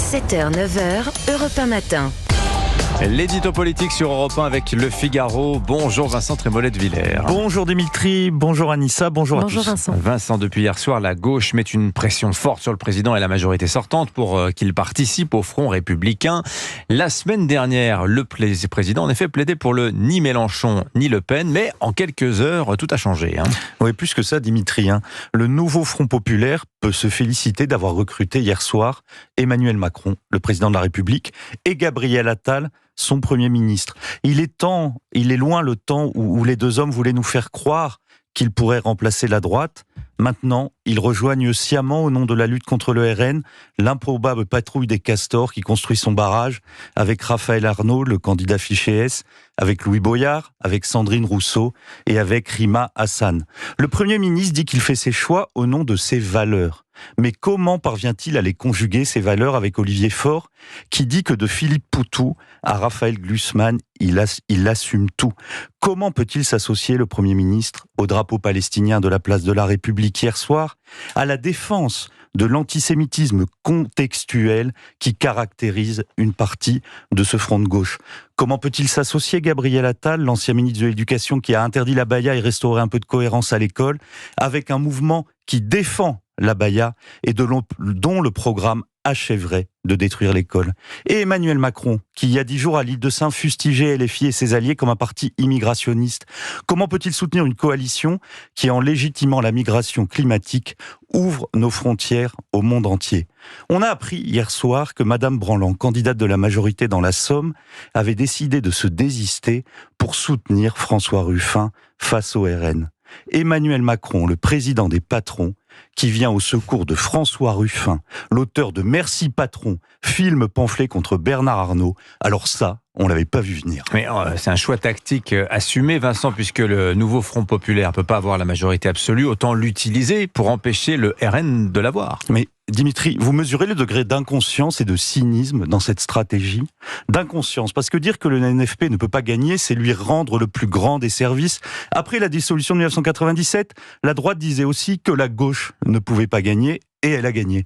7h, 9h, Europe 1 matin. L'édito politique sur Europe 1 avec Le Figaro. Bonjour Vincent Trémollet de Villers. Bonjour Dimitri, bonjour Anissa, bonjour à tous. Vincent. Vincent, depuis hier soir, la gauche met une pression forte sur le président et la majorité sortante pour qu'il participe au front républicain. La semaine dernière, le président en effet plaidait pour le ni Mélenchon ni Le Pen, mais en quelques heures, tout a changé. Oui, plus que ça Dimitri. Le nouveau Front populaire peut se féliciter d'avoir recruté hier soir Emmanuel Macron, le président de la République, et Gabriel Attal, son Premier ministre. Il est loin le temps où les deux hommes voulaient nous faire croire qu'ils pourraient remplacer la droite. Maintenant, ils rejoignent sciemment, au nom de la lutte contre le RN, l'improbable patrouille des castors qui construit son barrage avec Raphaël Arnaud, le candidat fiché S, avec Louis Boyard, avec Sandrine Rousseau et avec Rima Hassan. Le Premier ministre dit qu'il fait ses choix au nom de ses valeurs. Mais comment parvient-il à les conjuguer, ces valeurs, avec Olivier Faure, qui dit que de Philippe Poutou à Raphaël Glucksmann, il assume tout? Comment peut-il s'associer, le Premier ministre, au drapeau palestinien de la place de la République hier soir, à la défense de l'antisémitisme contextuel qui caractérise une partie de ce front de gauche? Comment peut-il s'associer, Gabriel Attal, l'ancien ministre de l'Éducation qui a interdit l'abaya et restauré un peu de cohérence à l'école, avec un mouvement qui défend l'abaya et dont le programme achèverait de détruire l'école? Et Emmanuel Macron, qui il y a 10 jours à l'Île de Saint fustigeait LFI et ses alliés comme un parti immigrationniste. Comment peut-il soutenir une coalition qui, en légitimant la migration climatique, ouvre nos frontières au monde entier? On a appris hier soir que Madame Branland, candidate de la majorité dans la Somme, avait décidé de se désister pour soutenir François Ruffin face au RN. Emmanuel Macron, le président des patrons, qui vient au secours de François Ruffin, l'auteur de Merci Patron, film pamphlet contre Bernard Arnault. Alors ça, on l'avait pas vu venir. Mais c'est un choix tactique assumé, Vincent, puisque le nouveau Front populaire peut pas avoir la majorité absolue, autant l'utiliser pour empêcher le RN de l'avoir. Mais Dimitri, vous mesurez le degré d'inconscience et de cynisme dans cette stratégie? D'inconscience, parce que dire que le NFP ne peut pas gagner, c'est lui rendre le plus grand des services. Après la dissolution de 1997, la droite disait aussi que la gauche ne pouvait pas gagner, et elle a gagné.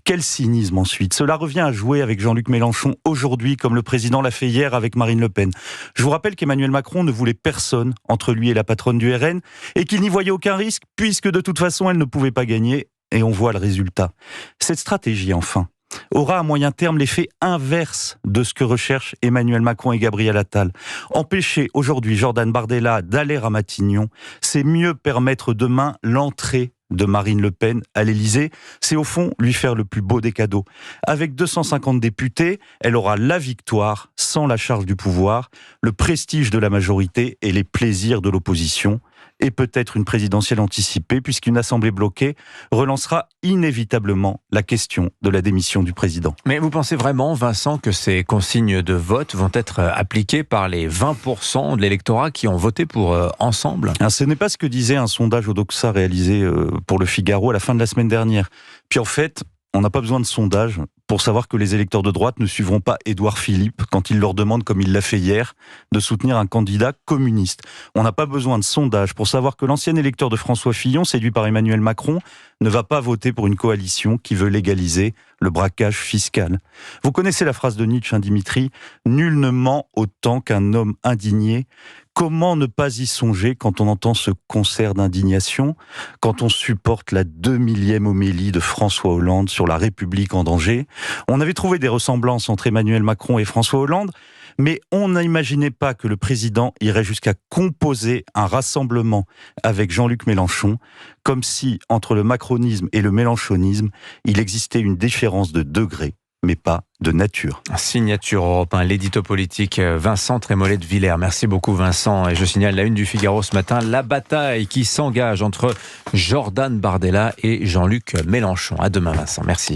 Quel cynisme ensuite. Cela revient à jouer avec Jean-Luc Mélenchon aujourd'hui, comme le président l'a fait hier avec Marine Le Pen. Je vous rappelle qu'Emmanuel Macron ne voulait personne entre lui et la patronne du RN, et qu'il n'y voyait aucun risque, puisque de toute façon elle ne pouvait pas gagner, et on voit le résultat. Cette stratégie, enfin, aura à moyen terme l'effet inverse de ce que recherchent Emmanuel Macron et Gabriel Attal. Empêcher aujourd'hui Jordan Bardella d'aller à Matignon, c'est mieux permettre demain l'entrée de Marine Le Pen à l'Élysée. C'est au fond lui faire le plus beau des cadeaux. Avec 250 députés, elle aura la victoire sans la charge du pouvoir, le prestige de la majorité et les plaisirs de l'opposition. Et peut-être une présidentielle anticipée, puisqu'une assemblée bloquée relancera inévitablement la question de la démission du président. Mais vous pensez vraiment, Vincent, que ces consignes de vote vont être appliquées par les 20% de l'électorat qui ont voté pour Ensemble? Ce n'est pas ce que disait un sondage Odoxa réalisé pour Le Figaro à la fin de la semaine dernière. Puis en fait, on n'a pas besoin de sondage pour savoir que les électeurs de droite ne suivront pas Édouard Philippe quand il leur demande, comme il l'a fait hier, de soutenir un candidat communiste. On n'a pas besoin de sondage pour savoir que l'ancien électeur de François Fillon, séduit par Emmanuel Macron, ne va pas voter pour une coalition qui veut légaliser le braquage fiscal. Vous connaissez la phrase de Nietzsche, Dimitri, « Nul ne ment autant qu'un homme indigné ». Comment ne pas y songer quand on entend ce concert d'indignation, quand on supporte la 2000e homélie de François Hollande sur la République en danger? On avait trouvé des ressemblances entre Emmanuel Macron et François Hollande, mais on n'imaginait pas que le président irait jusqu'à composer un rassemblement avec Jean-Luc Mélenchon, comme si, entre le macronisme et le mélenchonisme, il existait une différence de degré, mais pas de nature. Signature Europe 1, l'édito politique Vincent Trémollet de Villers. Merci beaucoup Vincent. Et je signale la une du Figaro ce matin, la bataille qui s'engage entre Jordan Bardella et Jean-Luc Mélenchon. À demain Vincent, merci.